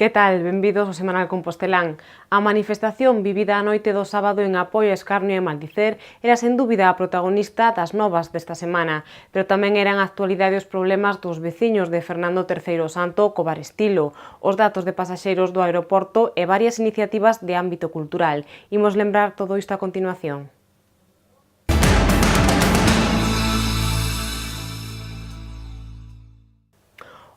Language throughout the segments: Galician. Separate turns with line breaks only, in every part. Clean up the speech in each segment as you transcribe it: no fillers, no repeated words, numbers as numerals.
Que tal? Benvidos ao Semanal Compostelán. A manifestación vivida a noite do sábado en apoio a Escarnio e Maldicer era sen dúbida a protagonista das novas desta semana, pero tamén eran a actualidade os problemas dos veciños de Fernando III Santo co Bar Estilo, os datos de pasaxeiros do aeroporto e varias iniciativas de ámbito cultural. Imos lembrar todo isto a continuación.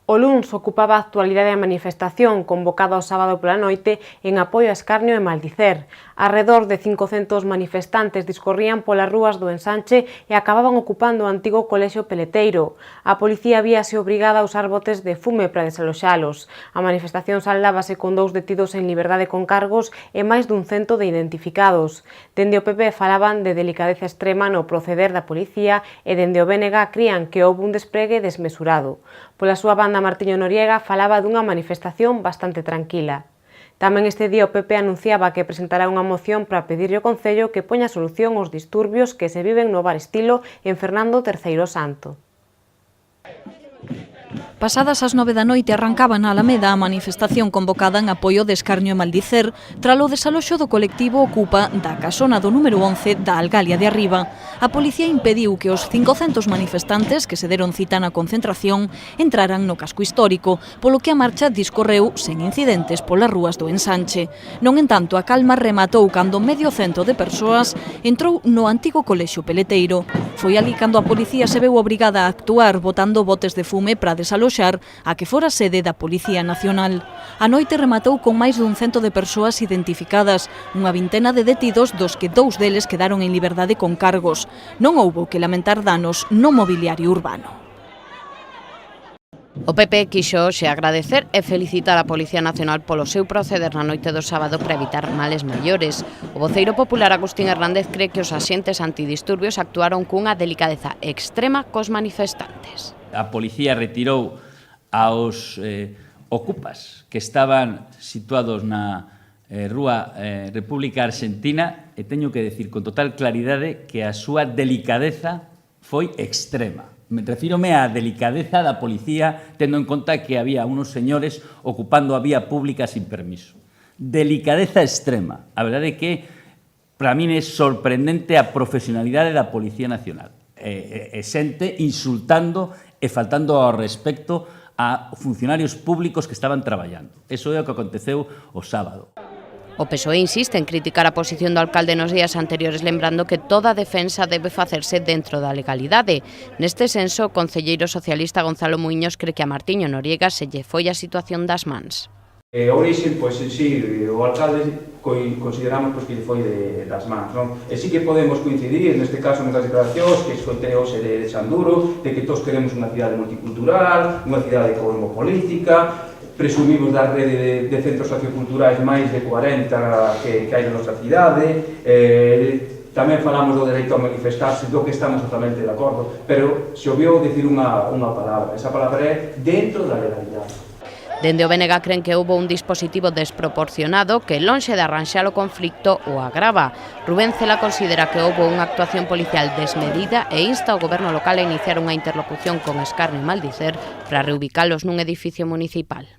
O luns ocupaba a actualidade da manifestación convocada o sábado pola noite en apoio a Escarnio e Maldicer. Arredor de 500 manifestantes discorrían polas rúas do Ensanche e acababan ocupando o antigo colexio Peleteiro. A policía víase obrigada a usar botes de fume para desaloxalos. A manifestación saldábase con 2 detidos en liberdade con cargos e máis dun 100 de identificados. Dende o PP falaban de delicadeza extrema no proceder da policía e dende o BNG crían que houve un despregue desmesurado. Pola súa banda, Martiño Noriega falaba dunha manifestación bastante tranquila. Tamén este día o PP anunciaba que presentará unha moción para pedirlle ao Concello que poña solución aos disturbios que se viven no Bar Estilo en Fernando III Santo.
Pasadas as 9 da noite arrancaba na Alameda a manifestación convocada en apoio de Escarnio e Maldicer tralo desaloxo do colectivo Ocupa da casona do número 11 da Algalia de Arriba. A policía impediu que os 500 manifestantes que se deron cita na concentración entraran no casco histórico, polo que a marcha discorreu sen incidentes polas rúas do Ensanche. Non entanto, a calma rematou cando medio cento de persoas entrou no antigo colexio Peleteiro. Foi ali cando a policía se veu obrigada a actuar botando botes de fume para desaloxar a que fora sede da Policía Nacional. A noite rematou con máis dun 100 de persoas identificadas, unha vintena de detidos dos que 2 deles quedaron en liberdade con cargos. Non houbo que lamentar danos no mobiliario urbano.
O PP quixo hoxe agradecer e felicitar a Policía Nacional polo seu proceder na noite do sábado para evitar males maiores. O voceiro popular Agustín Hernández cree que os axentes antidisturbios actuaron cunha delicadeza extrema cos manifestantes.
A policía retirou aos ocupas que estaban situados na Rúa República Argentina e teño que decir con total claridade que a súa delicadeza foi extrema. Refírome á delicadeza da policía tendo en conta que había unos señores ocupando a vía pública sin permiso. Delicadeza extrema. A verdade é que para min é sorprendente a profesionalidade da Policía Nacional. Xente insultando e faltando ao respecto a funcionarios públicos que estaban traballando. Eso é o que aconteceu o sábado.
O PSOE insiste en criticar a posición do alcalde nos días anteriores, lembrando que toda a defensa debe facerse dentro da legalidade. Neste senso, o concelleiro socialista Gonzalo Muiños cree que a Martiño Noriega se lle foi a situación das mans.
A orixe, pois, sí, o alcalde consideramos que lle foi das mans, non? E sí que podemos coincidir, neste caso, nas declaracións, que escoitei hoxe de Sanduro, de que todos queremos unha cidade multicultural, unha cidade cosmopolítica, presumimos da rede de centros socioculturais máis de 40 que hai na nosa cidade, tamén falamos do dereito a manifestarse, do que estamos totalmente de acordo, pero se obviou dicir unha palabra, esa palabra é dentro da legalidade.
Dende o BNG creen que houbo un dispositivo desproporcionado que, lonxe de arranxar o conflicto, o agrava. Rubén Cela considera que houbo unha actuación policial desmedida e insta ao goberno local a iniciar unha interlocución con Escarnio e Maldicer para reubicalos nun edificio municipal.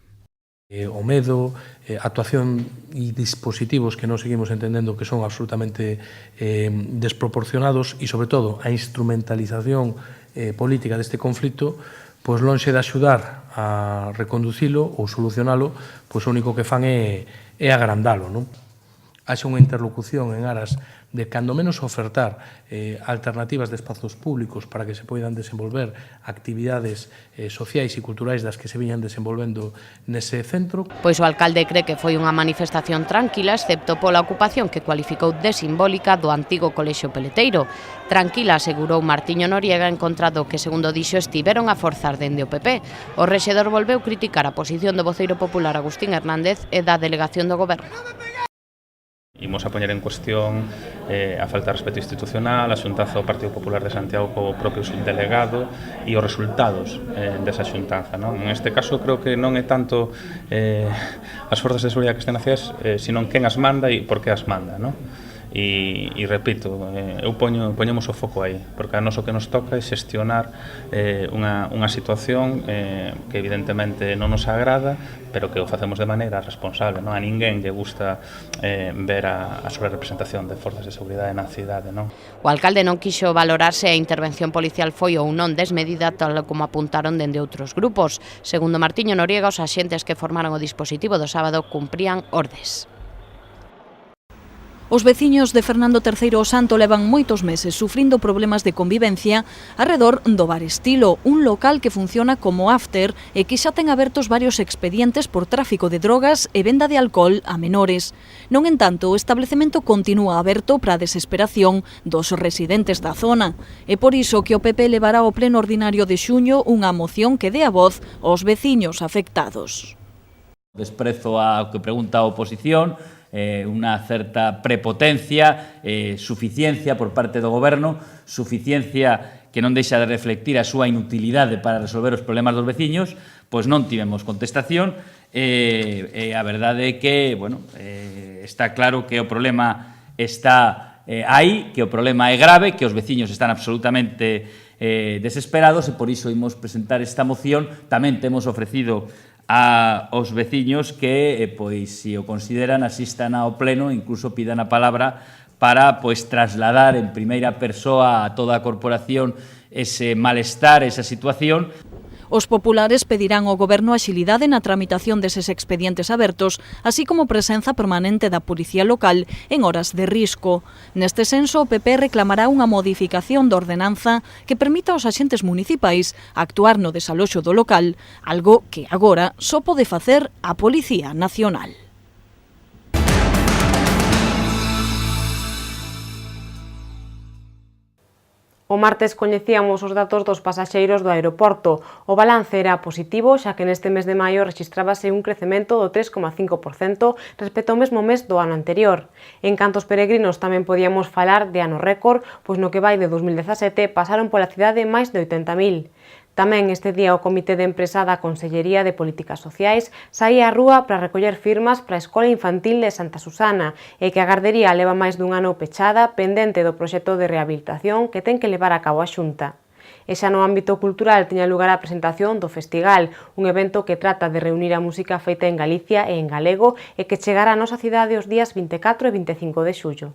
O medo, actuación e dispositivos que non seguimos entendendo que son absolutamente desproporcionados e, sobre todo, a instrumentalización política deste conflito, pois lonxe de axudar a reconducilo ou solucionalo, pois o único que fan é agrandalo, non? Haxe unha interlocución en aras de cando menos ofertar alternativas de espazos públicos para que se poidan desenvolver actividades sociais e culturais das que se viñan desenvolvendo nese centro.
Pois o alcalde cree que foi unha manifestación tranquila, excepto pola ocupación que cualificou de simbólica do antigo colexio Peleteiro. Tranquila, asegurou Martiño Noriega, encontrado que, segundo dixo, estiveron a forzar dende o PP. O rexedor volveu criticar a posición do voceiro popular Agustín Hernández e da delegación do goberno.
Imos a poñer en cuestión a falta de respeto institucional, a xuntanza do Partido Popular de Santiago co propio subdelegado e os resultados desa xuntanza, non? En este caso creo que non é tanto as forzas de seguridade que estén a CES, sino quen as manda e por que as manda, non? E repito, poñemos o foco aí, porque a nos o que nos toca é xestionar unha situación que evidentemente non nos agrada, pero que o facemos de maneira responsable, non? A ninguén lle gusta ver a sobrerepresentación de forzas de seguridade na cidade, non?
O alcalde non quixo valorar se a intervención policial foi ou non desmedida, tal como apuntaron dende outros grupos. Segundo Martiño Noriega, os axentes que formaron o dispositivo do sábado cumprían ordes.
Os veciños de Fernando III o Santo levan moitos meses sufrindo problemas de convivencia arredor do Bar Estilo, un local que funciona como after e que xa ten abertos varios expedientes por tráfico de drogas e venda de alcohol a menores. Non entanto, o establecemento continúa aberto para a desesperación dos residentes da zona. É por iso que o PP levará ao pleno ordinario de xuño unha moción que dé a voz aos veciños afectados.
Desprezo ao que pregunta a oposición, unha certa prepotencia, suficiencia por parte do goberno, suficiencia que non deixa de reflectir a súa inutilidade para resolver os problemas dos veciños, pois non tivemos contestación, e a verdade é que, bueno, está claro que o problema está aí, que o problema é grave, que os veciños están absolutamente desesperados, e por iso imos presentar esta moción. Tamén temos ofrecido aos veciños que, pois, se o consideran, asistan ao pleno, incluso pidan a palabra para, pois, trasladar en primeira persoa a toda a corporación ese malestar, esa situación.
Os populares pedirán ao Goberno axilidade na tramitación deses expedientes abertos, así como presenza permanente da Policía Local en horas de risco. Neste senso, o PP reclamará unha modificación da ordenanza que permita aos axentes municipais actuar no desaloxo do local, algo que agora só pode facer a Policía Nacional.
O martes coñecíamos os datos dos pasaxeiros do aeroporto. O balance era positivo, xa que neste mes de maio rexistrábase un crecemento do 3,5% respecto ao mesmo mes do ano anterior. En canto aos peregrinos tamén podíamos falar de ano récord, pois no que vai de 2017 pasaron pola cidade máis de 80.000. Tamén este día o Comité de Empresa da Consellería de Políticas Sociais saía á rúa para recoller firmas para a Escola Infantil de Santa Susana e que a gardería leva máis dun ano pechada pendente do proxecto de rehabilitación que ten que levar a cabo a Xunta. E xa no ámbito cultural tiña lugar a presentación do Festigal, un evento que trata de reunir a música feita en Galicia e en galego e que chegará á nosa cidade os días 24 e 25 de xullo.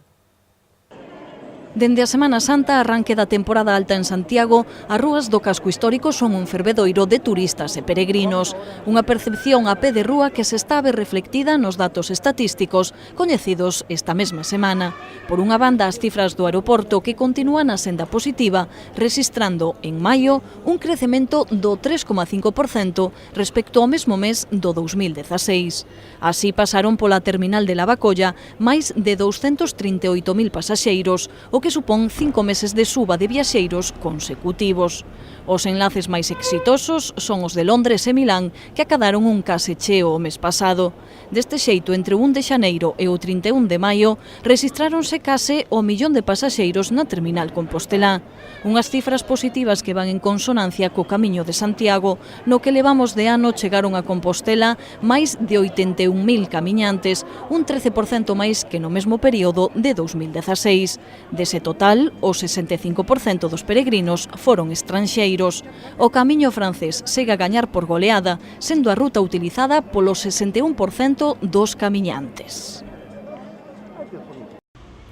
Dende a Semana Santa, arranque da temporada alta en Santiago, as rúas do casco histórico son un fervedoiro de turistas e peregrinos. Unha percepción a pé de rúa que se está a ver reflectida nos datos estatísticos coñecidos esta mesma semana. Por unha banda, as cifras do aeroporto que continúan a senda positiva, rexistrando en maio un crecemento do 3,5% respecto ao mesmo mes do 2016. Así pasaron pola terminal de Lavacolla máis de 238.000 pasaxeiros, o que supón 5 meses de suba de viaxeiros consecutivos. Os enlaces máis exitosos son os de Londres e Milán, que acadaron un case cheo o mes pasado. Deste xeito, entre o 1 de xaneiro e o 31 de maio, rexistráronse case o 1.000.000 de pasaxeiros na terminal compostelá. Unhas cifras positivas que van en consonancia co Camiño de Santiago, no que levamos de ano chegaron a Compostela máis de 81.000 camiñantes, un 13% máis que no mesmo período de 2016. Dese total, o 65% dos peregrinos foron estranxeiros. O Camiño francés segue a gañar por goleada, sendo a ruta utilizada polo 61% dos camiñantes.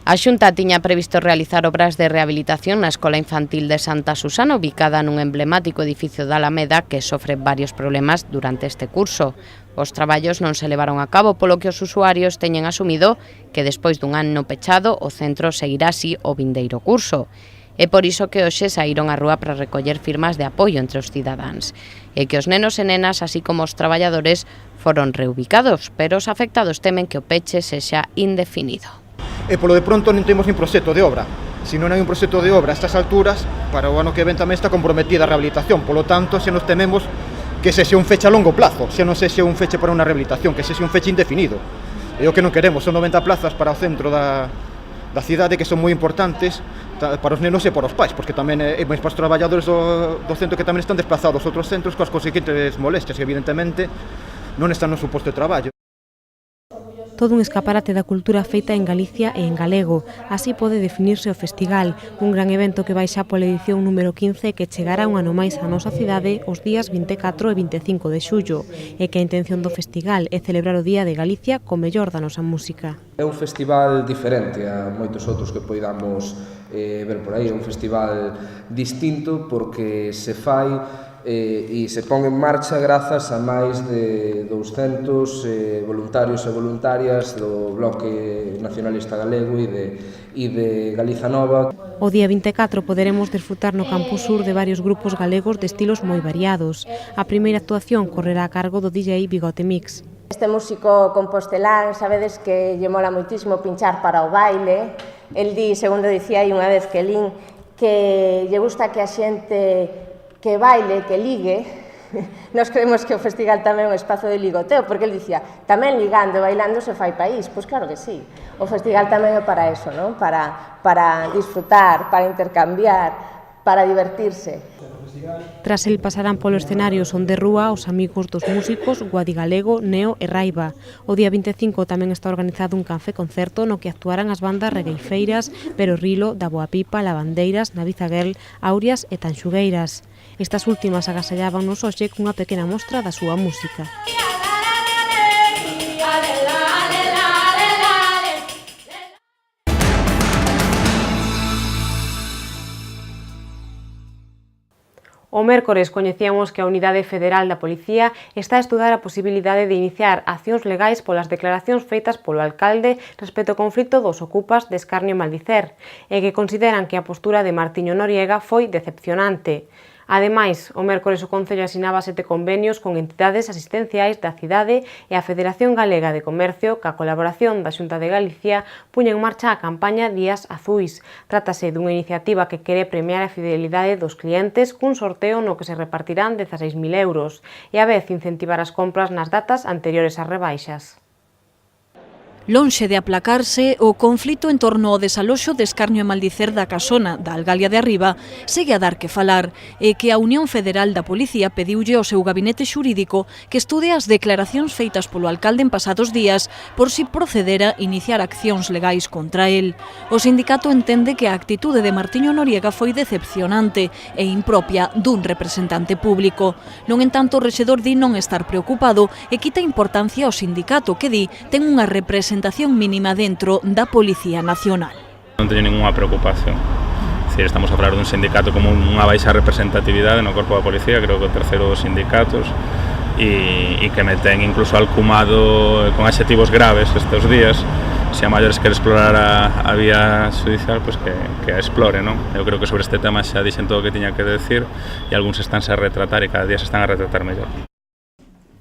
A Xunta tiña previsto realizar obras de rehabilitación na Escola Infantil de Santa Susana, ubicada nun emblemático edificio da Alameda que sofre varios problemas durante este curso. Os traballos non se levaron a cabo, polo que os usuarios teñen asumido que despois dun ano pechado o centro seguirá así o vindeiro curso. É por iso que hoxe saíron á rúa para recoller firmas de apoio entre os cidadáns. E que os nenos e nenas, así como os traballadores, foron reubicados, pero os afectados temen que o peche sexa indefinido.
E polo de pronto non temos nin proxecto de obra. Se non hai un proxecto de obra a estas alturas, para o ano que ven tamén está comprometida a rehabilitación. Polo tanto, se nos tememos que sexa un feche a longo plazo, se non sexa un feche para unha rehabilitación, que sexa un feche indefinido. E o que non queremos son 90 plazas para o centro da cidade, que son moi importantes para os nenos e para os pais, porque tamén é máis para os traballadores do centro que tamén están desplazados a outros centros coas conseguintes molestias, que evidentemente non están no seu posto de traballo.
todo un escaparate da cultura feita en Galicia e en galego. Así pode definirse o festival, un gran evento que vai xa pola edición número 15 que chegará un ano máis á nosa cidade os días 24 e 25 de xullo, e que a intención do festival é celebrar o Día de Galicia co mellor da nosa música.
É un festival diferente a moitos outros que poidamos ver por aí, é un festival distinto porque se fai e se pon en marcha grazas a máis de 200 voluntarios e voluntarias do Bloque Nacionalista Galego e de Galiza Nova.
O día 24 poderemos desfrutar no Campus Sur de varios grupos galegos de estilos moi variados. A primeira actuación correrá a cargo do DJ Bigote Mix.
Este músico compostelán, sabedes que lle mola moitísimo pinchar para o baile. El di, segundo dicía aí unha vez que lin, que lle gusta que a xente que baile, que ligue. Nos creemos que o festival tamén é un espazo de ligoteo, porque el dicía, tamén ligando e bailando se fai país. Pois claro que sí, o festival tamén é para eso, non? Para disfrutar, para intercambiar, para divertirse.
Tras el pasarán polo escenario Son de Rúa os amigos dos músicos Guadigalego, Neo e Raiva. O día 25 tamén está organizado un café concerto no que actuarán as bandas regueifeiras Pero Rilo, Da Boa Pipa, Lavandeiras, Navizaguel, Aurias e Tanxugueiras. Estas últimas agasallábanos hoxe cunha pequena mostra da súa música. O mércores coñecíamos que a Unidade Federal da Policía está a estudar a posibilidade de iniciar accións legais polas declaracións feitas polo alcalde respecto ao conflito dos ocupas de Escarnio e Maldicer, e que consideran que a postura de Martiño Noriega foi decepcionante. Ademais, o mércores o Concello asinaba 7 convenios con entidades asistenciais da cidade e a Federación Galega de Comercio, ca colaboración da Xunta de Galicia, puña en marcha a campaña Días Azuis. Trátase dunha iniciativa que quere premiar a fidelidade dos clientes cun sorteo no que se repartirán 16.000 euros e a vez incentivar as compras nas datas anteriores ás rebaixas.
Lonxe de aplacarse, o conflito en torno ao desaloxo de Escarnio e Maldicer da Casona, da Algalia de Arriba, segue a dar que falar, e que a Unión Federal da Policía pediulle ao seu gabinete xurídico que estude as declaracións feitas polo alcalde en pasados días por si procedera iniciar accións legais contra el. O sindicato entende que a actitude de Martiño Noriega foi decepcionante e impropia dun representante público. Non entanto, o rexedor di non estar preocupado e quita importancia ao sindicato que di ten unha representación mínima dentro da Policía Nacional.
Non teño ninguna preocupación. É dicir, estamos a falar dun sindicato como unha baixa representatividade no corpo da policía, creo que o terceiro dos sindicatos, e que me ten incluso alcumado con adxetivos graves estes días. Se a maiores quere explorar a vía judicial, pois que a explore, non? Eu creo que sobre este tema xa dixen todo o que tiña que decir e algúns estánse a retratar e cada día se están a retratar mellor.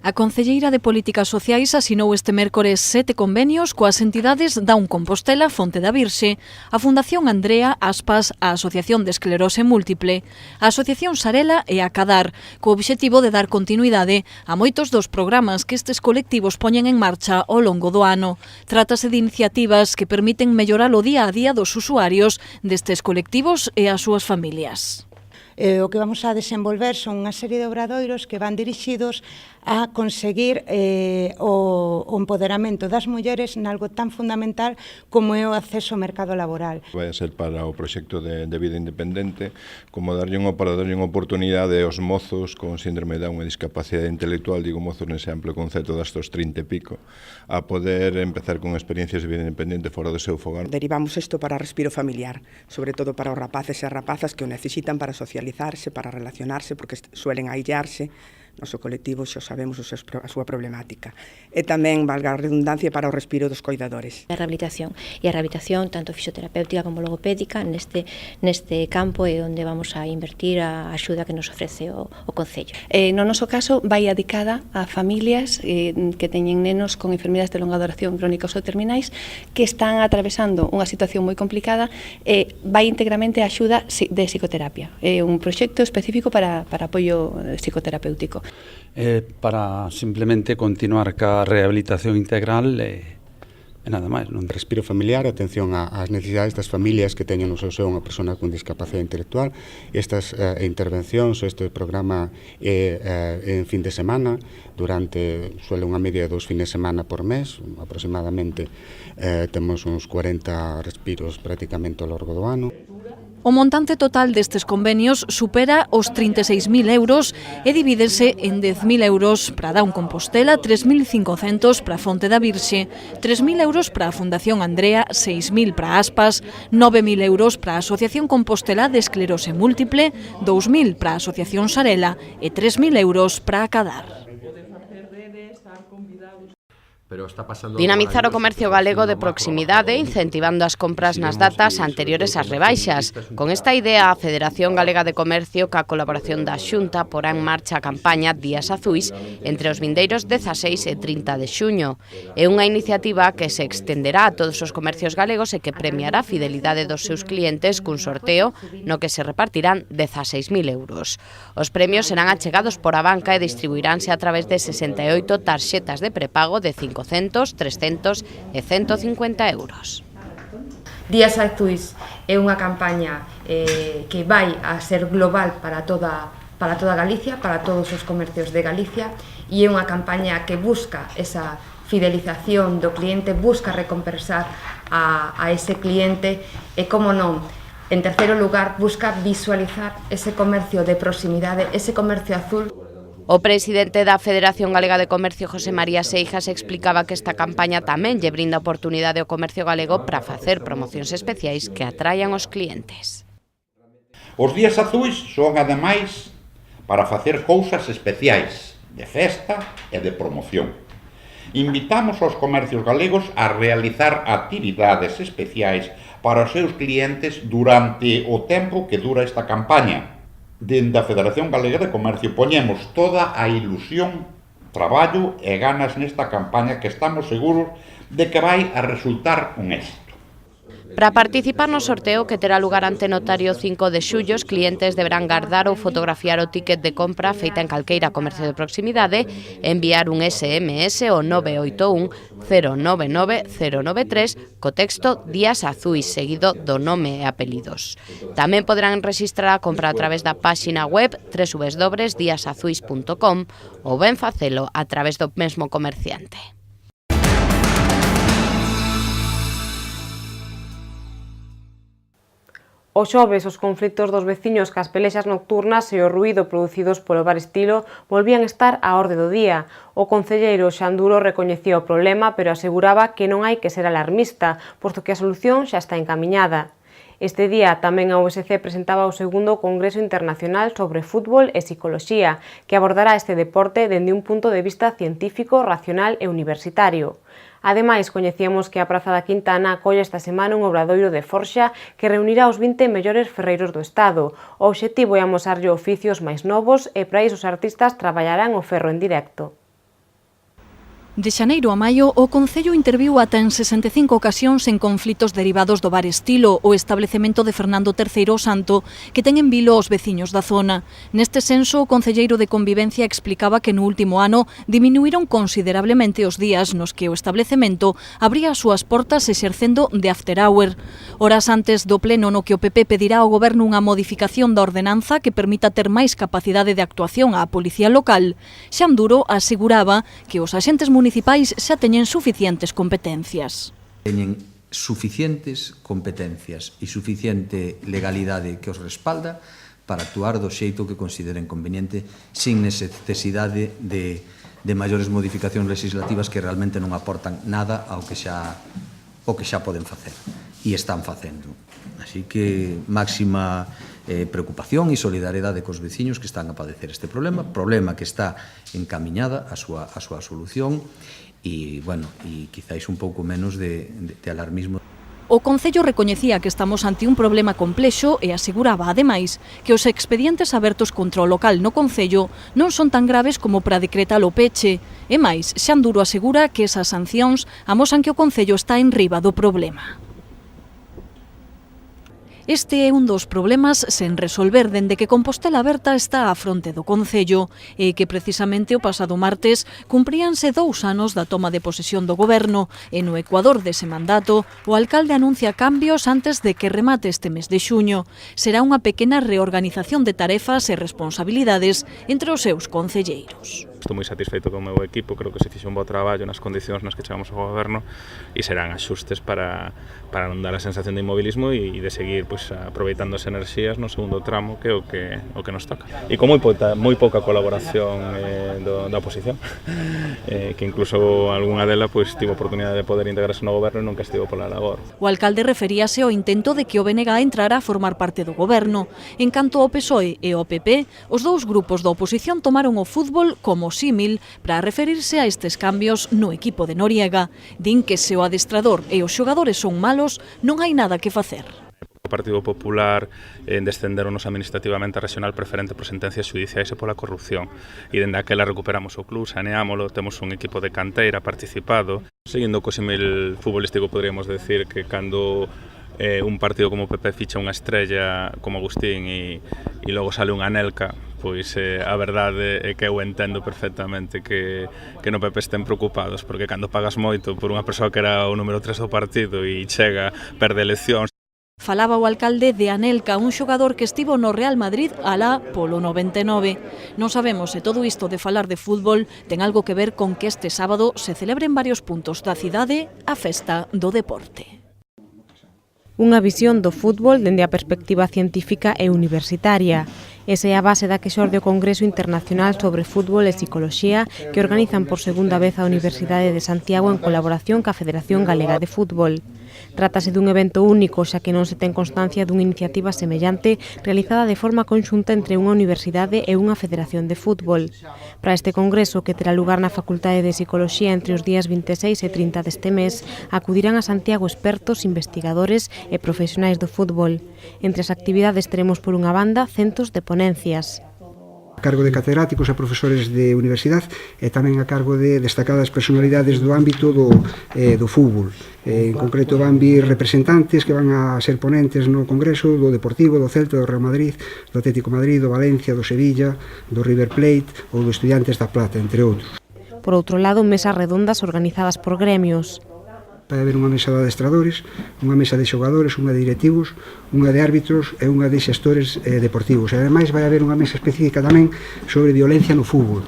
A Concelleira de Políticas Sociais asinou este mércores 7 convenios coas entidades Down Compostela, Fonte da Virxe, a Fundación Andrea, Aspas, a Asociación de Esclerose Múltiple, a Asociación Sarela e a Cadar, co obxectivo de dar continuidade a moitos dos programas que estes colectivos poñen en marcha ao longo do ano. Trátase de iniciativas que permiten mellorar o día a día dos usuarios destes colectivos e as súas familias.
O que vamos a desenvolver son unha serie de obradoiros que van dirixidos a conseguir o empoderamento das mulleres nalgo tan fundamental como é o acceso ao mercado laboral.
Vai a ser para o proxecto de vida independente, como darlle unha oportunidade aos mozos con síndrome de Down e discapacidade intelectual, digo mozos nese amplo concepto das 30 e pico, a poder empezar con experiencias de vida independente fora do seu fogar.
Derivamos isto para respiro familiar, sobre todo para os rapaces e as rapazas que o necesitan para socializarse, para relacionarse, porque suelen aillarse. Noso colectivo xa sabemos a súa problemática. E tamén, valga a redundancia, para o respiro dos coidadores.
A rehabilitación, e a rehabilitación tanto fisioterapéutica como logopédica neste campo é onde vamos a invertir a axuda que nos ofrece o Concello.
No noso caso, vai dedicada a familias que teñen nenos con enfermidades de longa duración crónicas ou terminais que están atravesando unha situación moi complicada e vai íntegramente a axuda de psicoterapia. É un proxecto específico para apoio psicoterapéutico.
Para simplemente continuar ca rehabilitación integral e E nada máis, non? Respiro familiar, atención ás necesidades das familias que teñen no seu seo unha persona con discapacidade intelectual. Estas intervencións, este programa en fin de semana, suele unha media de 2 fines de semana por mes, aproximadamente temos uns 40 respiros prácticamente ao longo do ano.
O montante total destes convenios supera os 36.000 euros e divídense en 10.000 euros para Down Compostela, 3.500 para a Fonte da Virxe, 3.000 euros para a Fundación Andrea, 6.000 para Aspas, 9.000 euros para a Asociación Compostela de Esclerose Múltiple, 2.000 para a Asociación Sarela e 3.000 euros para a Cadar.
Dinamizar o comercio galego de proximidade incentivando as compras nas datas anteriores ás rebaixas. Con esta idea, a Federación Galega de Comercio, ca colaboración da Xunta, porá en marcha a campaña Días Azuis entre os vindeiros 16 e 30 de xuño. É unha iniciativa que se extenderá a todos os comercios galegos e que premiará a fidelidade dos seus clientes cun sorteo no que se repartirán 16.000 euros. Os premios serán achegados por a banca e distribuiránse a través de 68 tarxetas de prepago de 500, 300 e 150 euros.
Días Azuis é unha campaña que vai a ser global para toda Galicia, para todos os comercios de Galicia, e é unha campaña que busca esa fidelización do cliente, busca recompensar a ese cliente e, como non, en terceiro lugar, busca visualizar ese comercio de proximidade, ese comercio azul.
O presidente da Federación Galega de Comercio, José María Seijas, explicaba que esta campaña tamén lle brinda oportunidade ao comercio galego para facer promocións especiais que atraian os clientes.
Os días azuis son, ademais, para facer cousas especiais, de festa e de promoción. Invitamos aos comercios galegos a realizar actividades especiais para os seus clientes durante o tempo que dura esta campaña. Dende a Federación Galega de Comercio poñemos toda a ilusión, traballo e ganas nesta campaña que estamos seguros de que vai a resultar un éxito.
Para participar no sorteo que terá lugar ante notario 5 de xullo, os clientes deberán guardar ou fotografiar o ticket de compra feita en calqueira comercio de proximidade e enviar un SMS ao 981 099 093 co texto Días Azuis seguido do nome e apelidos. Tamén poderán registrar a compra a través da páxina web www.diasazuis.com ou ben facelo a través do mesmo comerciante.
O xoves, os conflitos dos veciños cas pelexas nocturnas e o ruído producidos polo bar Estilo volvían estar á orde do día. O concelleiro Xanduro recoñecía o problema, pero aseguraba que non hai que ser alarmista, posto que a solución xa está encamiñada. Este día tamén a USC presentaba o segundo Congreso Internacional sobre Fútbol e Psicoloxía, que abordará este deporte dende un punto de vista científico, racional e universitario. Ademais, coñecíamos que a Praza da Quintana acolle esta semana un obradoiro de forxa que reunirá os 20 mellores ferreiros do Estado. O obxectivo é amosarlle oficios máis novos e para iso os artistas traballarán o ferro en directo.
De xaneiro a maio, o Concello interviu ata en 65 ocasións en conflitos derivados do bar Estilo, o establecemento de Fernando III o Santo, que ten en vilo os veciños da zona. Neste senso, o concelleiro de Convivencia explicaba que no último ano diminuíron considerablemente os días nos que o establecemento abría as súas portas exercendo de after hour. Horas antes do pleno no que o PP pedirá ao Goberno unha modificación da ordenanza que permita ter máis capacidade de actuación á Policía Local, Xanduro aseguraba que os axentes municipais xa teñen suficientes competencias.
Teñen suficientes competencias e suficiente legalidade que os respalda para actuar do xeito que consideren conveniente sin necesidade de maiores modificacións legislativas que realmente non aportan nada ao que xa poden facer e están facendo. Así que máxima preocupación e solidariedade cos veciños que están a padecer este problema que está encamiñada a súa solución e, bueno, e quizáis un pouco menos de alarmismo.
O Concello recoñecía que estamos ante un problema complexo e aseguraba, ademais, que os expedientes abertos contra o local no Concello non son tan graves como para decretar o peche. E máis, Xanduro asegura que esas sancións amosan que o Concello está enriba do problema. Este é un dos problemas sen resolver dende que Compostela Aberta está á fronte do Concello e que precisamente o pasado martes cumpríanse 2 anos da toma de posesión do goberno e no ecuador dese mandato o alcalde anuncia cambios antes de que remate este mes de xuño. Será unha pequena reorganización de tarefas e responsabilidades entre os seus concelleiros.
Estou moi satisfeito con o meu equipo, creo que se fixe un bo traballo nas condicións nas que chegamos ao goberno e serán axustes para non dar a sensación de inmobilismo e de seguir aproveitando as enerxías no segundo tramo que é o que nos toca. E con moi pouca colaboración da oposición, que incluso algunha dela tivo oportunidade de poder integrarse no goberno e nunca estivo pola labor.
O alcalde referíase ao intento de que o BNG entrara a formar parte do goberno. En canto ao PSOE e ao PP, os dous grupos da oposición tomaron o fútbol como símil para referirse a estes cambios no equipo de Noriega. Din que se o adestrador e os xogadores son malos, non hai nada que facer.
O Partido Popular descenderonos administrativamente a regional preferente por sentencias xudiciais e pola corrupción. E dende aquela recuperamos o club, saneámolo, temos un equipo de canteira participado. Seguindo co símil futbolístico, podríamos decir que cando un partido como o PP ficha unha estrella como Agustín e logo sale unha Anelka, pois a verdade é que eu entendo perfectamente que no PP estén preocupados, porque cando pagas moito por unha persoa que era o número 3 do partido e chega, perde eleccións.
Falaba o alcalde de Anelka, un xogador que estivo no Real Madrid alá polo 99. Non sabemos se todo isto de falar de fútbol ten algo que ver con que este sábado se celebre en varios puntos da cidade a festa do deporte.
Unha visión do fútbol dende a perspectiva científica e universitaria. Esa é a base da que xorde o Congreso Internacional sobre Fútbol e Psicoloxía que organizan por segunda vez a Universidade de Santiago en colaboración ca Federación Galega de Fútbol. Trátase dun evento único, xa que non se ten constancia dunha iniciativa semellante realizada de forma conxunta entre unha universidade e unha federación de fútbol. Para este congreso, que terá lugar na Facultade de Psicoloxía entre os días 26 e 30 deste mes, acudirán a Santiago expertos, investigadores e profesionais do fútbol. Entre as actividades teremos por unha banda centos de ponencias.
A cargo de catedráticos e profesores de universidade e tamén a cargo de destacadas personalidades do ámbito do fútbol. En concreto van vir representantes que van a ser ponentes no Congreso do Deportivo, do Celta, do Real Madrid, do Atlético Madrid, do Valencia, do Sevilla, do River Plate ou do Estudiantes da Plata, entre outros.
Por outro lado, mesas redondas organizadas por gremios.
Vai haber unha mesa de adestradores, unha mesa de xogadores, unha de directivos, unha de árbitros e unha de xestores deportivos. E ademais vai haber unha mesa específica tamén sobre violencia no fútbol.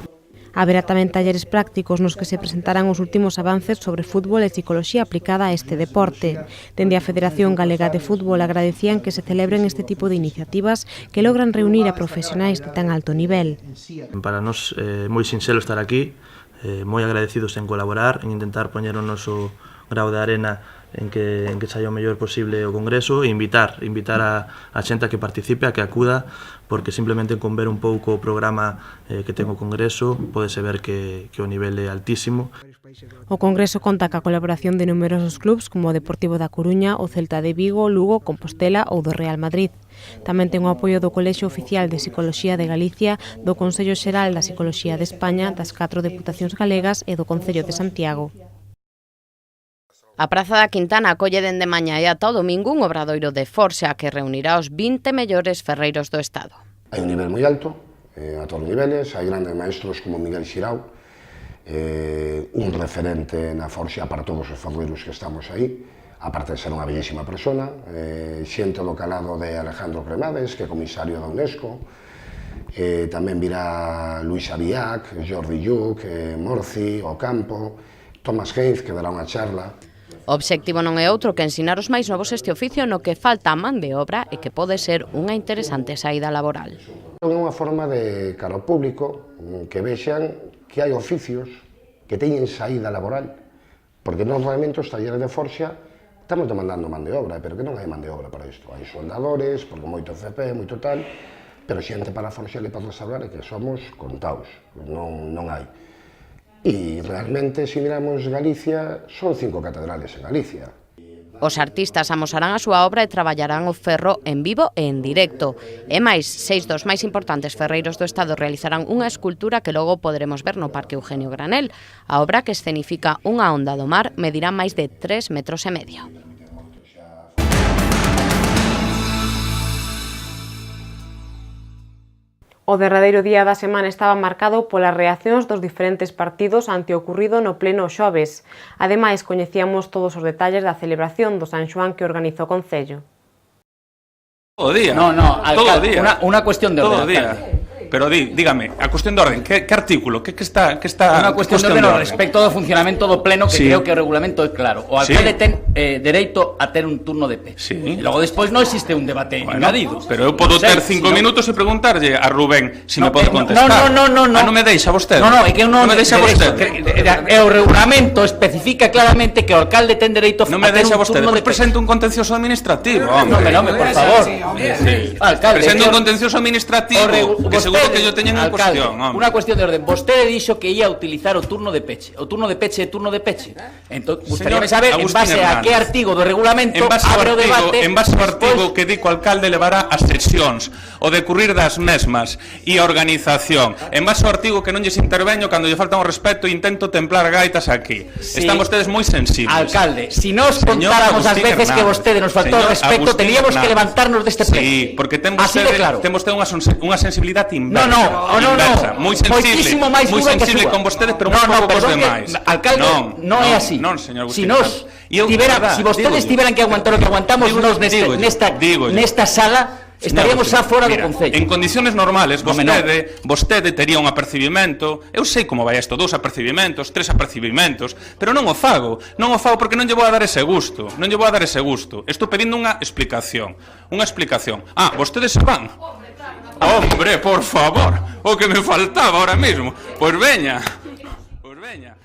Haberá tamén talleres prácticos nos que se presentarán os últimos avances sobre fútbol e psicoloxía aplicada a este deporte. Dende a Federación Galega de Fútbol agradecían que se celebren este tipo de iniciativas que logran reunir a profesionais de tan alto nivel.
Para nós é moi sinxelo estar aquí, moi agradecidos en colaborar, en intentar poñer o noso grau de arena en que saia o mellor posible o Congreso e invitar a xente a que participe, a que acuda, porque simplemente con ver un pouco o programa que ten o Congreso pódese ver que o nivel é altísimo.
O Congreso conta ca colaboración de numerosos clubs como o Deportivo da Coruña, o Celta de Vigo, Lugo, Compostela ou do Real Madrid. Tamén ten o apoio do Colexio Oficial de Psicoloxía de Galicia, do Consello Xeral da Psicoloxía de España, das 4 deputacións galegas e do Concello de Santiago.
A Praza da Quintana acolle dende mañá e ata o domingo un obradoiro de forxa que reunirá os 20 mellores ferreiros do Estado.
Hai un nivel moi alto, a todos os niveles, hai grandes maestros como Miguel Xirao, un referente na forxa para todos os ferreiros que estamos aí, aparte de ser unha bellísima persona, xente do calado de Alejandro Cremades, que é comisario da UNESCO, tamén virá Luis Aviac, Jordi Lluc, Morci, Ocampo, Tomás Heinz, que dará unha charla.
O obxectivo non é outro que ensinar os máis novos este oficio no que falta man de obra e que pode ser unha interesante saída laboral.
É unha forma de cara ao público que vexan que hai oficios que teñen saída laboral, porque normalmente os talleres de forxa estamos demandando man de obra, pero que non hai man de obra para isto. Hai soldadores, porque moito FP, moito tal, pero xente para a forxa que podes hablar é que somos contados, non hai. E realmente, se miramos Galicia, son 5 catedrales en Galicia.
Os artistas amosarán a súa obra e traballarán o ferro en vivo e en directo. E máis, 6 dos máis importantes ferreiros do Estado realizarán unha escultura que logo poderemos ver no Parque Eugenio Granel. A obra, que escenifica unha onda do mar, medirá máis de 3,5 metros.
O derradeiro día da semana estaba marcado polas reaccións dos diferentes partidos ante o ocurrido no pleno xoves. Ademais, coñecíamos todos os detalles da celebración do San Xoán que organizou o Concello.
Todo día.
No, alcalde, una cuestión de orden.
Todo día. Pero dígame, a cuestión de orden, que artículo? Que está
unha cuestión de orden respecto do funcionamento do pleno, que creo que o regulamento é claro. O alcalde ten dereito a ter un turno de pé. E logo despois non existe un debate engadido.
Pero eu podo ter 5 minutos e preguntarlle a Rubén se me pode contestar.
Non.
Non me deixa vostede.
Non, é que non
me deixa vostede.
O regulamento especifica claramente que o alcalde ten dereito a ter un turno de pé.
Presenta un contencioso administrativo, hombre.
Non, por favor. Alcalde.
Presenta un contencioso administrativo que seguro que yo teñen en cuestión, hombre.
Unha cuestión de orden. Vostede dixo que ia utilizar o turno de peche. O turno de peche é turno de peche. Entón, gustaríame saber en base a que artigo do regulamento abre o debate.
En base ao artigo que di que o alcalde levará as sesións, o decurrir das mesmas e a organización. En base ao artigo que non lles interveño cando lle falta un respeto e intento templar gaitas aquí. Están vostedes moi sensibles.
Alcalde, si nos contáramos as veces que vostede nos faltou o respeto, teníamos que levantarnos deste pleno.
Sí, porque ten vostede unha sensibilidade inversa. Moi sensible con vostedes, pero moi pouco cos demais.
Alcalde, non é así.
Non, señor
Si vostedes tiveran que aguantar o que aguantamos nos nesta sala, estaríamos xa fora do Concello.
En condiciones normales, vostede tería un apercibimento. Eu sei como vai isto, 2 apercibimentos, 3 apercibimentos, pero non o fago porque non lle vou a dar ese gusto. Estou pedindo unha explicación. Vostedes se van. Hombre, por favor, o que me faltaba ahora mismo. Pois veña.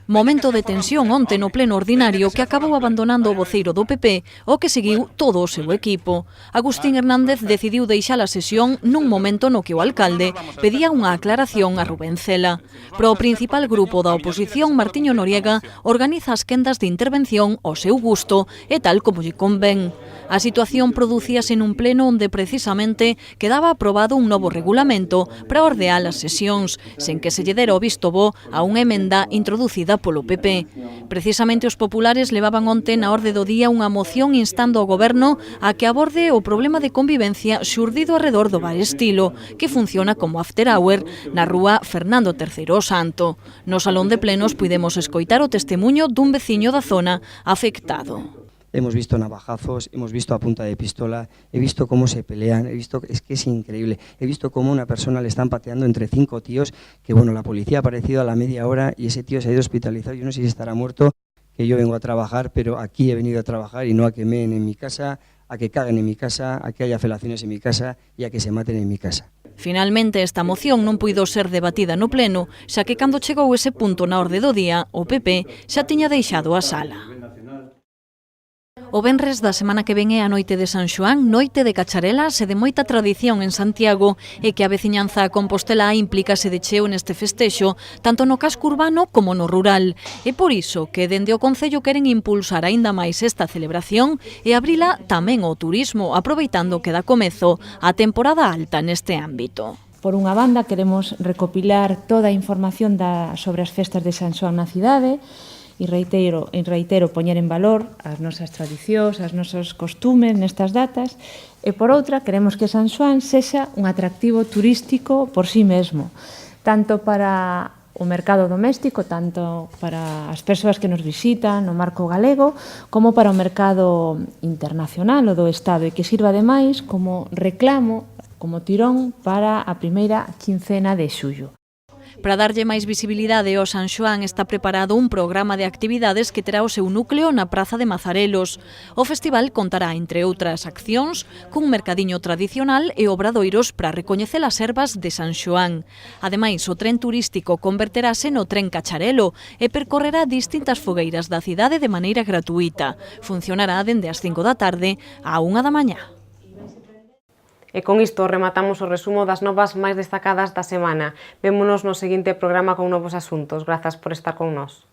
Momento de tensión onte no pleno ordinario que acabou abandonando o voceiro do PP, o que seguiu todo o seu equipo. Agustín Hernández decidiu deixar a sesión nun momento no que o alcalde pedía unha aclaración a Rubén Cela. Pro principal grupo da oposición, Martiño Noriega, organiza as quendas de intervención ao seu gusto e tal como lle convén. A situación producíase nun pleno onde precisamente quedaba aprobado un novo regulamento para ordear as sesións, sen que se lle dera o visto bo a unha emenda introducida polo PP. Precisamente os populares levaban onte na orde do día unha moción instando ao goberno a que aborde o problema de convivencia xurdido arredor do bar Estilo, que funciona como after hour na rúa Fernando III o Santo. No salón de plenos puidemos escoitar o testemuño dun veciño da zona afectado.
Hemos visto navajazos, hemos visto a punta de pistola, he visto cómo se pelean, es que es increíble. He visto cómo una persona le están pateando entre 5 tíos, que bueno, la policía ha aparecido a la media hora y ese tío se ha ido hospitalizado. Yo no sé si estará muerto, que yo vengo a trabajar, pero aquí he venido a trabajar y no a que meen en mi casa, a que caguen en mi casa, a que haya felaciones en mi casa y a que se maten en mi casa.
Finalmente, esta moción non puido ser debatida no pleno, xa que cando chegou ese punto na orde do día, o PP xa tiña deixado a sala. O venres da semana que ven é a noite de San Xoán, noite de cacharelas e de moita tradición en Santiago, e que a veciñanza compostelá implícase de cheo neste festexo, tanto no casco urbano como no rural. E por iso que dende o Concello queren impulsar aínda máis esta celebración e abrila tamén ao turismo, aproveitando que dá comezo a temporada alta neste ámbito.
Por unha banda, queremos recopilar toda a información sobre as festas de San Xoán na cidade, e reitero, poñer en valor as nosas tradicións, as nosos costumes nestas datas, e por outra, queremos que San Xoán sexa un atractivo turístico por sí mesmo, tanto para o mercado doméstico, tanto para as persoas que nos visitan no marco galego, como para o mercado internacional o do Estado, e que sirva ademais como reclamo, como tirón para a primeira quincena de xullo.
Para darlle máis visibilidade ao San Xoán está preparado un programa de actividades que terá o seu núcleo na Praza de Mazarelos. O festival contará, entre outras accións, cun mercadiño tradicional e obradoiros para recoñecer as ervas de San Xoán. Ademais, o tren turístico converterase no tren Cacharelo e percorrerá distintas fogueiras da cidade de maneira gratuita. Funcionará dende as 5 da tarde á 1 da mañá.
E con isto rematamos o resumo das novas máis destacadas da semana. Vémonos no seguinte programa con novos asuntos. Grazas por estar con nós.